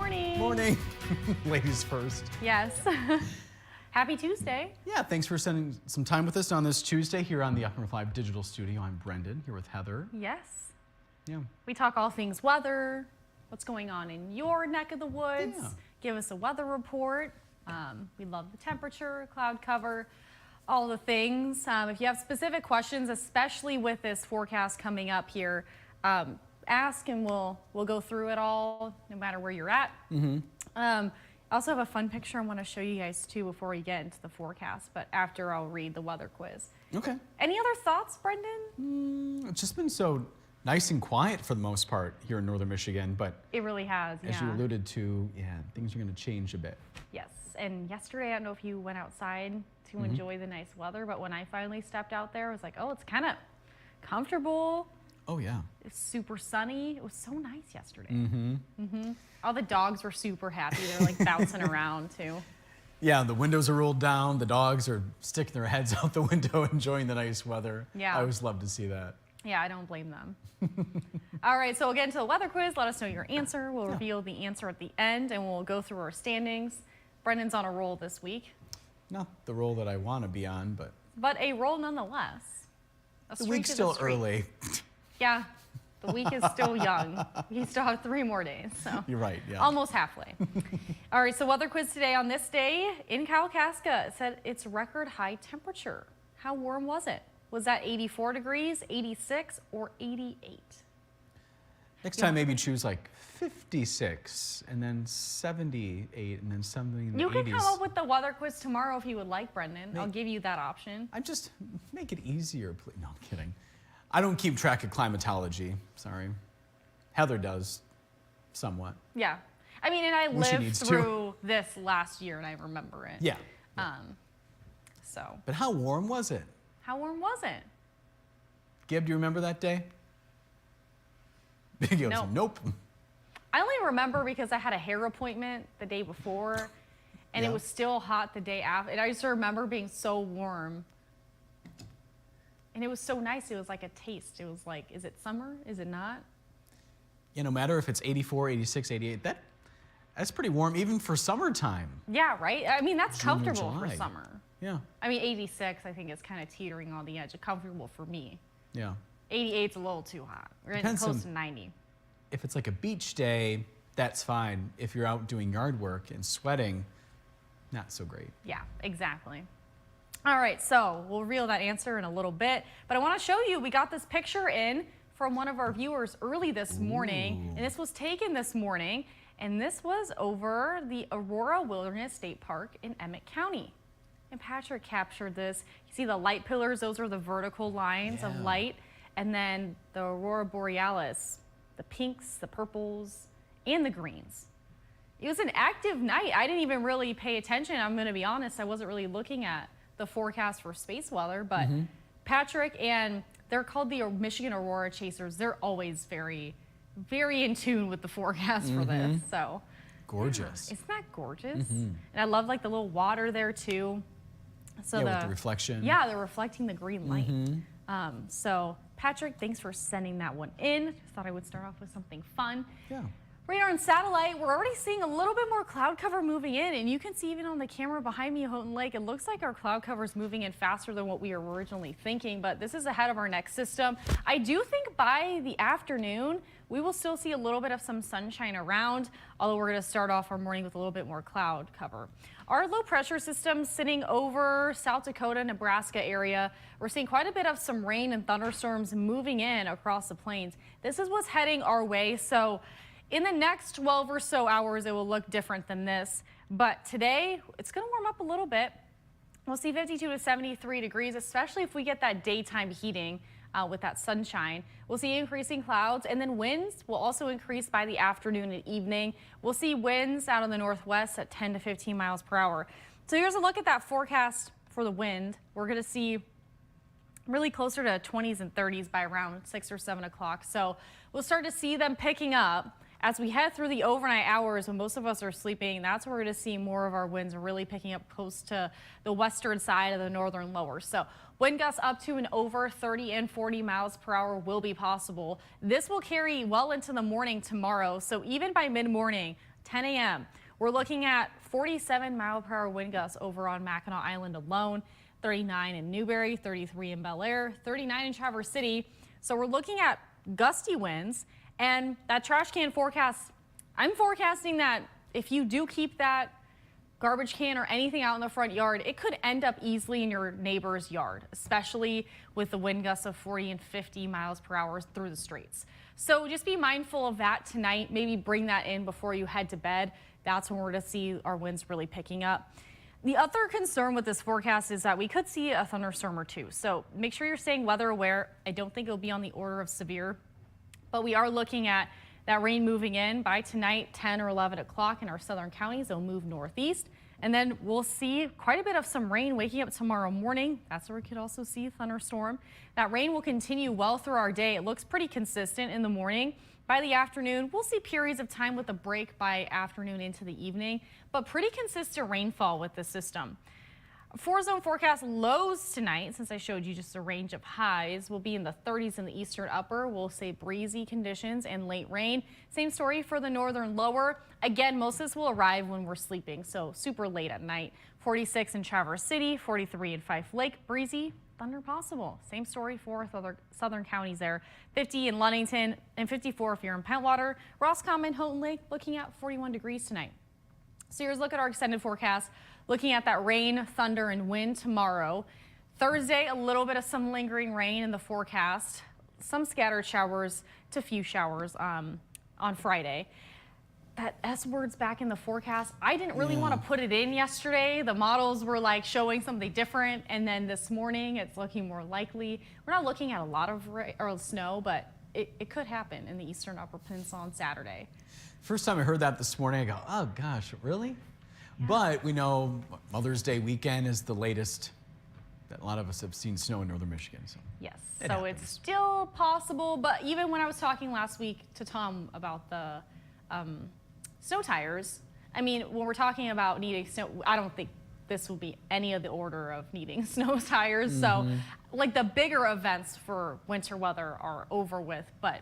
morning. Morning. Ladies first. Yes. Happy Tuesday. Yeah, thanks for spending some time with us on this Tuesday here on the Upper 5 Digital Studio. I'm Brendan, here with Heather. Yes. Yeah. We talk all things weather, what's going on in your neck of the woods. Yeah. Give us a weather report. We love the temperature, cloud cover, all the things. If you have specific questions, especially with this forecast coming up here, ask and we'll go through it all, no matter where you're at. I also have a fun picture I want to show you guys too before we get into the forecast, but after I'll read the weather quiz. Okay. Any other thoughts, Brendan? It's just been so nice and quiet for the most part here in northern Michigan, but It really has, as you alluded to, yeah, things are going to change a bit. Yes, and yesterday, I don't know if you went outside to enjoy the nice weather, but when I finally stepped out there, I was like, oh, it's kind of comfortable. Oh, yeah. It's super sunny. It was so nice yesterday. All the dogs were super happy. They're like bouncing around too. Yeah, the windows are rolled down. The dogs are sticking their heads out the window, enjoying the nice weather. Yeah. I always love to see that. Yeah, I don't blame them. All right, so we'll get into the weather quiz. Let us know your answer. We'll reveal the answer at the end, and we'll go through our standings. Brendan's on a roll this week. Not the role that I want to be on, but A roll nonetheless. the week's still early. Yeah, the week is still young. We still have 3 more days, so. You're right, yeah. Almost halfway. All right, so weather quiz today on this day in Kalkaska. It said it's record high temperature. How warm was it? Was that 84 degrees, 86, or 88? Next time, maybe choose like 56, and then 78, and then something in the 80s. You can come up with the weather quiz tomorrow if you would like, Brendan. I'll give you that option. I just make it easier, please. No, I'm kidding. I don't keep track of climatology. Sorry. Heather does, somewhat. Yeah. I mean, and I Well, she lived needs to. through this last year, and I remember it. Yeah. So, But how warm was it? how warm was it? Gib, do you remember that day? Big goes, No. nope. I only remember because I had a hair appointment the day before, and Yeah. it was still hot the day after. And I just remember being so warm. And it was so nice. It was like a taste. It was like, is it summer? Is it not? Yeah, no matter if it's 84, 86, 88, that's pretty warm even for summertime. Yeah, right? I mean, that's June or comfortable for July. summer. Yeah, I mean, 86, I think, is kind of teetering on the edge of comfortable for me. yeah. 88's a little too hot. We're getting Depends close on- to 90. If it's like a beach day, that's fine. If you're out doing yard work and sweating, not so great. Yeah, exactly. All right, so we'll reveal that answer in a little bit. But I want to show you, we got this picture in from one of our viewers early this morning. And this was taken this morning. And this was over the Aurora Wilderness State Park in Emmett County. And Patrick captured this. You see the light pillars, those are the vertical lines of Yeah. light. And then the Aurora Borealis, the pinks, the purples, and the greens. It was an active night. I didn't even really pay attention. I'm going to be honest. I wasn't really looking at the forecast for space weather, but Patrick, and they're called the Michigan Aurora Chasers. They're always very, very in tune with the forecast for this. So Gorgeous. isn't that gorgeous? And I love like the little water there too. So Yeah, with the reflection. Yeah, they're reflecting the green light. So Patrick, thanks for sending that one in. Just thought I would start off with something fun. Yeah. Radar and satellite, we're already seeing a little bit more cloud cover moving in, and you can see even on the camera behind me, Houghton Lake, it looks like our cloud cover is moving in faster than what we were originally thinking, but this is ahead of our next system. I do think by the afternoon, we will still see a little bit of some sunshine around, although we're going to start off our morning with a little bit more cloud cover. Our low pressure system sitting over South Dakota, Nebraska area. We're seeing quite a bit of some rain and thunderstorms moving in across the plains. This is what's heading our way, so in the next 12 or so hours, it will look different than this. But today, it's going to warm up a little bit. We'll see 52 to 73 degrees, especially if we get that daytime heating with that sunshine. We'll see increasing clouds, and then winds will also increase by the afternoon and evening. We'll see winds out in the northwest at 10 to 15 miles per hour. So here's a look at that forecast for the wind. We're going to see really closer to 20s and 30s by around 6 or 7 o'clock. So we'll start to see them picking up. As we head through the overnight hours when most of us are sleeping, that's where we're going to see more of our winds really picking up close to the western side of the northern lower. So wind gusts up to and over 30 and 40 miles per hour will be possible. This will carry well into the morning tomorrow. So even by mid-morning, 10 a.m. We're looking at 47-mile-per-hour wind gusts over on Mackinac Island alone, 39 in Newberry, 33 in Bel Air, 39 in Traverse City. So we're looking at gusty winds, and that trash can forecast, I'm forecasting that if you do keep that garbage can or anything out in the front yard, it could end up easily in your neighbor's yard, especially with the wind gusts of 40 and 50 miles per hour through the streets. So just be mindful of that tonight. Maybe bring that in before you head to bed. That's when we're going to see our winds really picking up. The other concern with this forecast is that we could see a thunderstorm or two. So make sure you're staying weather aware. I don't think it'll be on the order of severe, but we are looking at that rain moving in by tonight, 10 or 11 o'clock in our southern counties. It'll move northeast. And then we'll see quite a bit of some rain waking up tomorrow morning. That's where we could also see a thunderstorm. That rain will continue well through our day. It looks pretty consistent in the morning. By the afternoon, we'll see periods of time with a break by afternoon into the evening, but pretty consistent rainfall with this system. 4-zone forecast lows tonight, since I showed you just a range of highs, will be in the 30s in the eastern upper. We'll say breezy conditions and late rain. Same story for the northern lower. Again, most of this will arrive when we're sleeping, so super late at night. 46 in Traverse City, 43 in Fife Lake, breezy, thunder possible. Same story for southern counties there. 50 in Ludington and 54 if you're in Pentwater. Roscommon and Houghton Lake looking at 41 degrees tonight. So here's a look at our extended forecast. Looking at that rain, thunder, and wind tomorrow. Thursday, a little bit of some lingering rain in the forecast. Some scattered showers to few showers on Friday. That S word's back in the forecast. I didn't really want to put it in yesterday. The models were like showing something different. And then this morning, it's looking more likely. We're not looking at a lot of snow, but it could happen in the eastern upper peninsula on Saturday. First time I heard that this morning, I go, oh gosh, really? But we know Mother's Day weekend is the latest that a lot of us have seen snow in northern Michigan. So yes, so it's still possible. But even when I was talking last week to Tom about the snow tires, I mean, when we're talking about needing snow, I don't think this will be any of the order of needing snow tires. So like the bigger events for winter weather are over with, but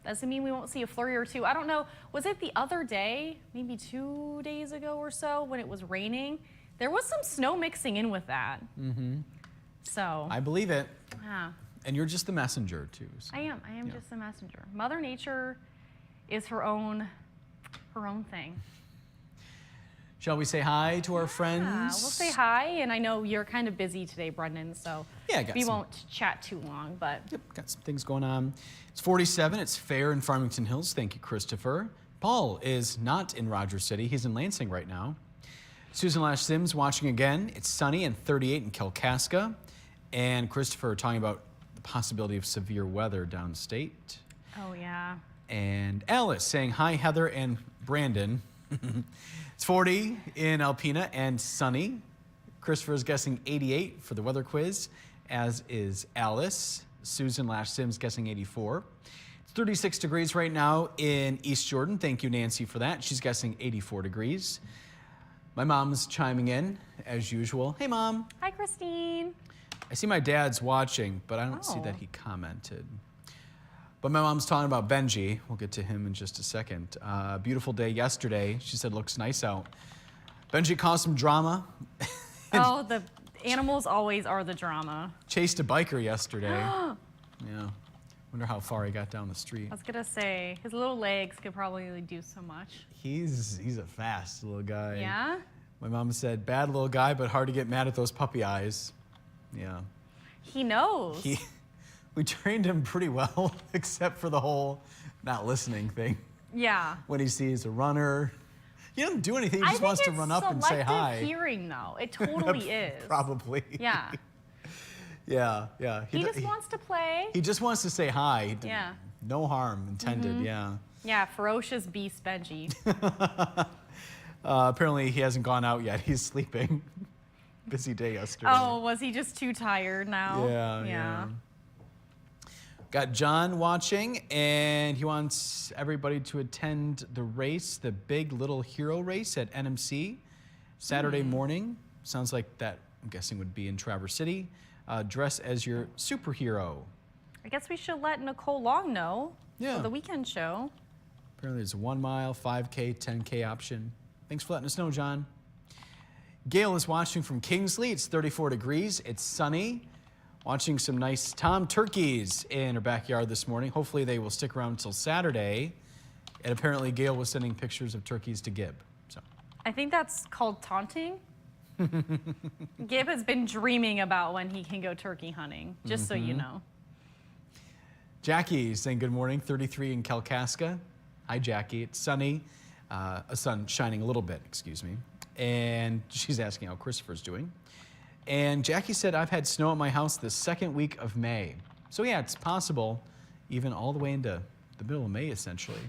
doesn't mean we won't see a flurry or two. I don't know, was it the other day, maybe 2 days ago or so, when it was raining? There was some snow mixing in with that. So. I believe it. Yeah. And you're just the messenger too. So. I am just the messenger. Mother Nature is her own thing. Shall we say hi to our friends? Yeah, we'll say hi, and I know you're kind of busy today, Brendan, so we won't chat too long, but. Yep, got some things going on. It's 47, it's fair in Farmington Hills. Thank you, Christopher. Paul is not in Rogers City, he's in Lansing right now. Susan Lash Sims watching again. It's sunny and 38 in Kalkaska. And Christopher talking about the possibility of severe weather downstate. Oh, yeah. And Alice saying, hi, Heather and Brandon. It's 40 in Alpena and sunny. Christopher is guessing 88 for the weather quiz, as is Alice. Susan Lash Sims guessing 84. It's 36 degrees right now in East Jordan. Thank you, Nancy, for that. She's guessing 84 degrees. My mom's chiming in, as usual. Hey, Mom. Hi, Christine. I see my dad's watching, but I don't see that he commented. But my mom's talking about Benji. We'll get to him in just a second. Beautiful day yesterday. She said, looks nice out. Benji caused some drama. Oh, the animals always are the drama. Chased a biker yesterday. Yeah. Wonder how far he got down the street. I was going to say, his little legs could probably do so much. He's a fast little guy. Yeah? My mom said, bad little guy, but hard to get mad at those puppy eyes. Yeah. He knows. We trained him pretty well, except for the whole not listening thing. Yeah. When he sees a runner, he doesn't do anything. He just wants to run up and say hi. Selective hearing, though. It totally is. Probably. Yeah. Yeah. He just wants to play. He just wants to say hi. Yeah. No harm intended, yeah. Yeah, ferocious beast Benji. Apparently he hasn't gone out yet. He's sleeping. Busy day yesterday. Oh, was he just too tired now? Yeah. Got John watching, and he wants everybody to attend the race, the Big Little Hero race at NMC, Saturday morning. Sounds like that, I'm guessing, would be in Traverse City. Dress as your superhero. I guess we should let Nicole Long know for the weekend show. Apparently there's a 1 mile, 5K, 10K option. Thanks for letting us know, John. Gail is watching from Kingsley. It's 34 degrees. It's sunny. Watching some nice tom turkeys in her backyard this morning. Hopefully they will stick around until Saturday. And apparently Gail was sending pictures of turkeys to Gib. So I think that's called taunting. Gib has been dreaming about when he can go turkey hunting, just so you know. Jackie is saying good morning, 33 in Kalkaska. Hi, Jackie. It's sunny. A sun shining a little bit, excuse me. And she's asking how Christopher's doing. And Jackie said, I've had snow at my house the second week of May. So yeah, it's possible, even all the way into the middle of May, essentially.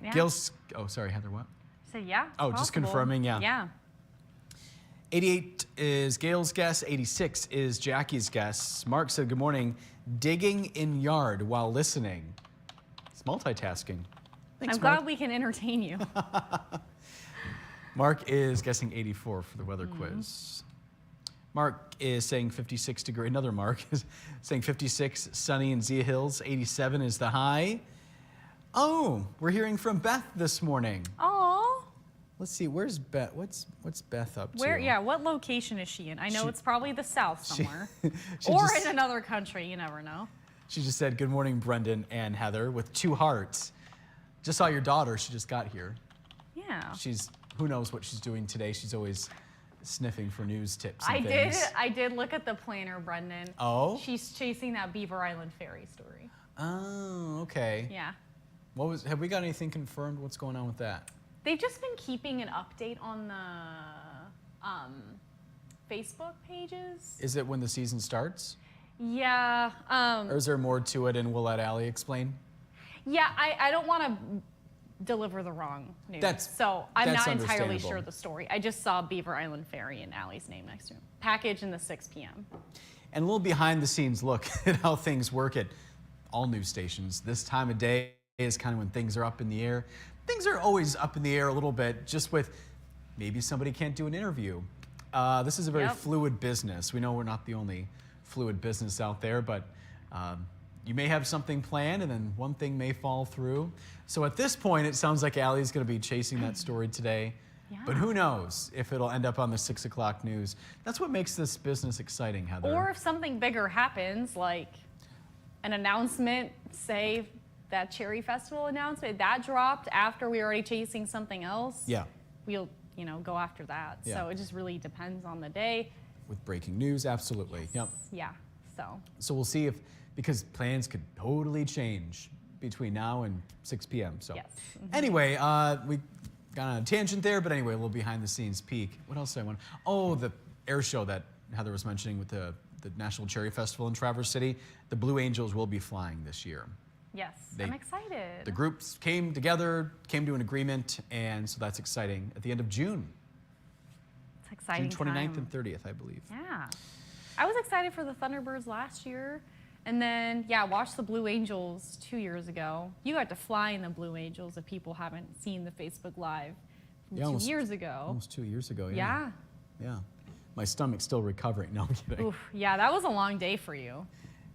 Yeah. Gail's, oh, sorry, Heather, what? So yeah, it's Oh, just possible. confirming, yeah. Yeah. 88 is Gail's guess. 86 is Jackie's guess. Mark said, good morning. Digging in yard while listening. It's multitasking. Thanks, I'm Mark. glad we can entertain you. Mark is guessing 84 for the weather quiz. Mark is saying 56 degree. Another Mark is saying 56, sunny in Zia Hills. 87 is the high. Oh, we're hearing from Beth this morning. Oh, Let's see, where's Beth? What's Beth up to? where? Yeah, what location is she in? I know it's probably the South somewhere, she or just- in another country. You never know. She just said, good morning, Brendan and Heather, with 2 hearts. Just saw your daughter. She just got here. Yeah. Who knows what she's doing today. She's always sniffing for news tips I and did. things. I did look at the planner, Brendan. Oh? She's chasing that Beaver Island ferry story. Oh, okay. Yeah. Have we got anything confirmed? What's going on with that? They've just been keeping an update on the Facebook pages. Is it when the season starts? Yeah. Or is there more to it and we'll let Allie explain? Yeah, I don't want to deliver the wrong news. So I'm that's not entirely understandable. sure of the story. I just saw Beaver Island Ferry and Allie's name next to him. Package in the 6 p.m. And a little behind the scenes look at how things work at all news stations. This time of day is kind of when things are up in the air. Things are always up in the air a little bit, just with maybe somebody can't do an interview. This is a very Yep. fluid business. We know we're not the only fluid business out there, but you may have something planned and then one thing may fall through. So at this point, it sounds like Allie's going to be chasing that story today. But Yeah. who knows if it'll end up on the 6 o'clock news. That's what makes this business exciting, Heather. Or if something bigger happens, like an announcement, say that Cherry Festival announcement, that dropped after we were already chasing something else. Yeah, We'll, go after that. Yeah. So it just really depends on the day. with breaking news, absolutely. Yep. Yeah. So So we'll see because plans could totally change between now and 6 p.m. So Yes. anyway, we got on a tangent there, but anyway, a little behind the scenes peek. What else did I want? Oh, the air show that Heather was mentioning with the National Cherry Festival in Traverse City. The Blue Angels will be flying this year. yes, They- I'm excited. The groups came together, came to an agreement, and so that's exciting. At the end of June, It's exciting. June 29th time. and 30th, I believe. Yeah. I was excited for the Thunderbirds last year. And then, watched the Blue Angels 2 years ago. You got to fly in the Blue Angels if people haven't seen the Facebook Live from Yeah, 2 almost- years ago. Almost 2 years ago, Yeah. Yeah. My stomach's still recovering. No, I'm kidding. Oof, yeah, that was a long day for you.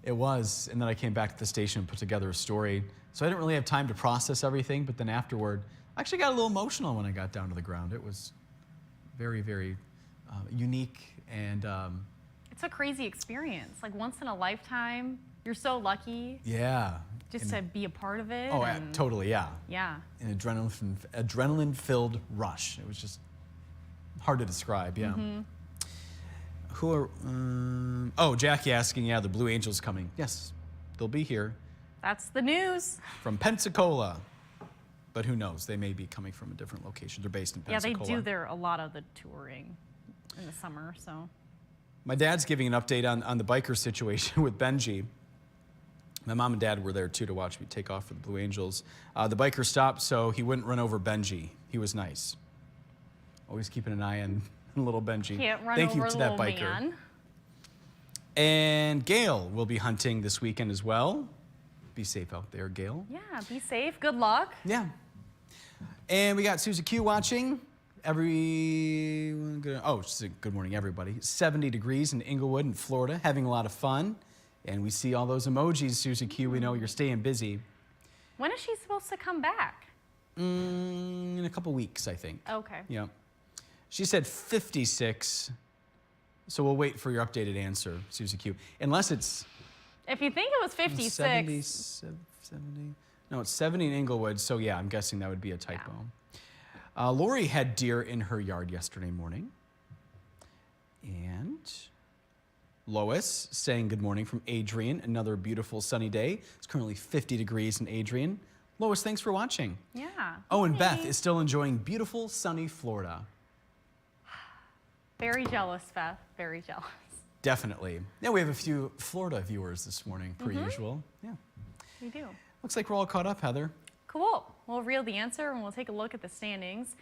It was, and then I came back to the station and put together a story. So I didn't really have time to process everything, but then afterward, I actually got a little emotional when I got down to the ground. It was very, very unique, and It's a crazy experience. Like once in a lifetime. You're so lucky yeah. just to be a part of it. Oh, and- totally, yeah. Yeah. An adrenaline-filled rush. It was just hard to describe, yeah. Who are, oh, Jackie asking, the Blue Angels coming. Yes, they'll be here That's the news. from Pensacola. But who knows? They may be coming from a different location. They're based in Yeah, they Pensacola. do a lot of the touring in the summer, so. My dad's giving an update on the biker situation with Benji. My mom and dad were there too to watch me take off for the Blue Angels. The biker stopped so he wouldn't run over Benji. He was nice. Always keeping an eye on little Benji. Can't run Thank over you a to that little biker. man. And Gail will be hunting this weekend as well. Be safe out there, Gail. Yeah, be safe. Good luck. Yeah. And we got Susie Q watching. She said, good morning, everybody. 70 degrees in Inglewood in Florida, having a lot of fun. And we see all those emojis, Susie Q. We know you're staying busy. When is she supposed to come back? In a couple weeks, I think. Okay. Yeah. She said 56. So we'll wait for your updated answer, Susie Q. Unless it's If you think it was 56. 70. No, it's 70 in Inglewood. So yeah, I'm guessing that would be a typo. Lori had deer in her yard yesterday morning. And Lois saying good morning from Adrian. Another beautiful sunny day. It's currently 50 degrees in Adrian. Lois, thanks for watching. Yeah. Oh, and Beth is still enjoying beautiful, sunny Florida. Very jealous, Beth. Very jealous. Definitely. Yeah, we have a few Florida viewers this morning, per usual. Yeah. We do. Looks like we're all caught up, Heather. Cool. We'll reel the answer and we'll take a look at the standings.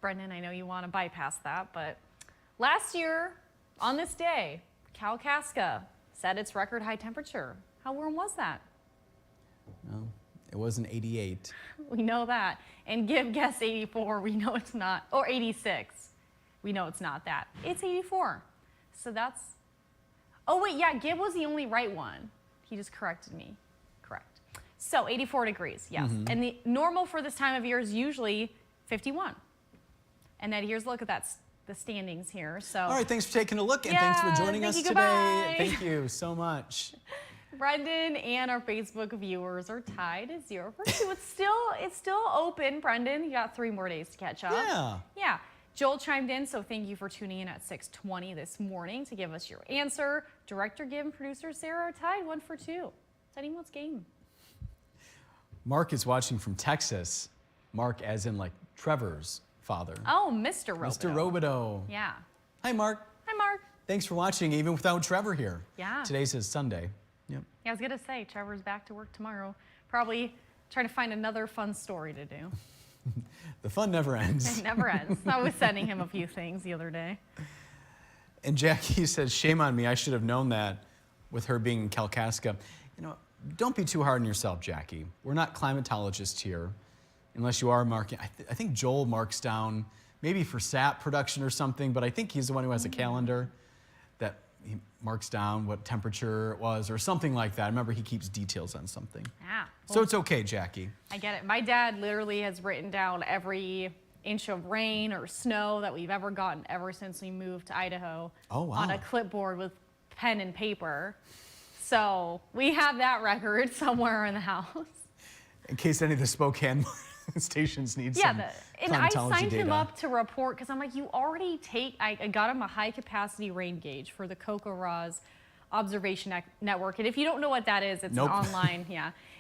Brendan, I know you want to bypass that, but last year on this day, Kalkaska set its record high temperature. How warm was that? Well, it wasn't 88. We know that. And Gib guessed 84. We know it's not. Or 86. We know it's not that. It's 84. So that's... Oh, wait, yeah, Gib was the only right one. He just corrected me. Correct. So 84 degrees, yes. And the normal for this time of year is usually 51. And then here's a look at the standings here. So All right, thanks for taking a look, and thanks for joining us today. Goodbye. Thank you so much. Brendan and our Facebook viewers are tied at 0 for 2. It's still open, Brendan. You got 3 more days to catch up. Yeah. Yeah. Joel chimed in, so thank you for tuning in at 6:20 this morning to give us your answer. Director Gib and producer Sarah are tied 1 for 2. It's anyone's game. Mark is watching from Texas. Mark as in like Trevor's father. Oh, Mr. Robidoux. Mr. Robidoux. Yeah. Hi, Mark. Hi, Mark. Thanks for watching, even without Trevor here. Yeah. Today's his Sunday. Yep. Yeah, I was going to say, Trevor's back to work tomorrow. Probably trying to find another fun story to do. The fun never ends. It never ends. I was sending him a few things the other day. And Jackie says, shame on me. I should have known that with her being in Kalkaska. You know, don't be too hard on yourself, Jackie. We're not climatologists here, unless you are marking. I think Joel marks down maybe for SAP production or something, but I think he's the one who has a calendar that he marks down what temperature it was or something like that. I remember he keeps details on something. Yeah. So it's okay, Jackie. I get it. My dad literally has written down every inch of rain or snow that we've ever gotten ever since we moved to Idaho on a clipboard with pen and paper. So we have that record somewhere in the house. In case any of the Spokane stations need some and I signed data. him up to report because I'm like, you already I got him a high capacity rain gauge for the CocoRa's observation network. And if you don't know what that is, it's an online,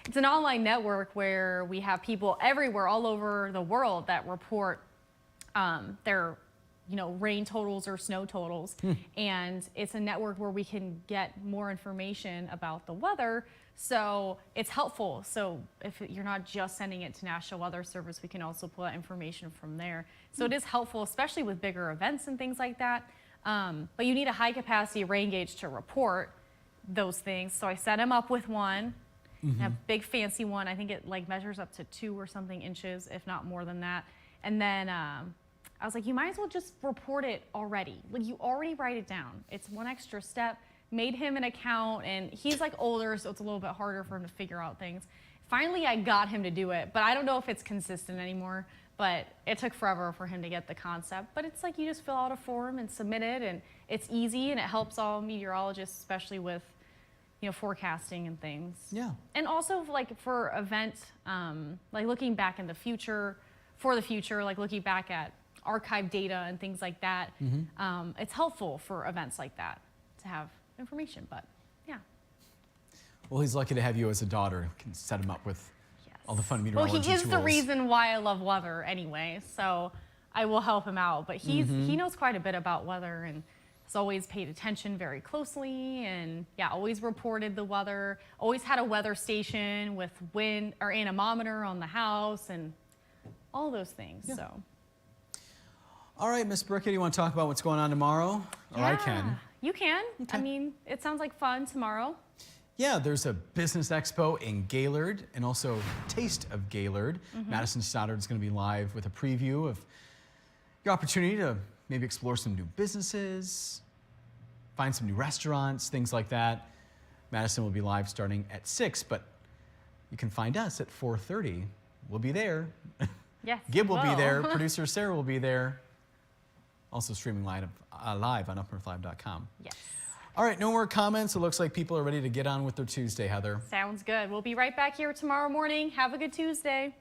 it's an online network where we have people everywhere, all over the world that report their rain totals or snow totals. And it's a network where we can get more information about the weather. So it's helpful. So if you're not just sending it to National Weather Service, we can also pull out information from there. So it is helpful, especially with bigger events and things like that. But you need a high capacity rain gauge to report those things. So I set him up with one, a big fancy one. I think it measures up to 2 or something inches, if not more than that. And then I was like, you might as well just report it already. You already write it down. It's one extra step. Made him an account, and he's older, so it's a little bit harder for him to figure out things. Finally, I got him to do it, but I don't know if it's consistent anymore, but it took forever for him to get the concept. But it's you just fill out a form and submit it, and it's easy, and it helps all meteorologists, especially with forecasting and things. Yeah. And also for events, looking back in the future, looking back at archive data and things like that, it's helpful for events like that to have information, but yeah. Well, he's lucky to have you as a daughter. Can set him up with all the fun meteorology tools. Well, he is the tools. reason why I love weather anyway, so I will help him out. But he knows quite a bit about weather and has always paid attention very closely and always reported the weather, always had a weather station with wind or anemometer on the house and all those things. So. All right, Miss Bricca, do you want to talk about what's going on tomorrow? Or I can. You can. Okay. I mean, it sounds like fun tomorrow. Yeah, there's a business expo in Gaylord and also Taste of Gaylord. Madison Stoddard is going to be live with a preview of your opportunity to maybe explore some new businesses, find some new restaurants, things like that. Madison will be live starting at 6, but you can find us at 4:30 we'll be there. Yes. Gib will be whoa. there. Producer Sarah will be there. Also streaming live on upnorthlive.com. Yes. All right, no more comments. It looks like people are ready to get on with their Tuesday, Heather. Sounds good. We'll be right back here tomorrow morning. Have a good Tuesday.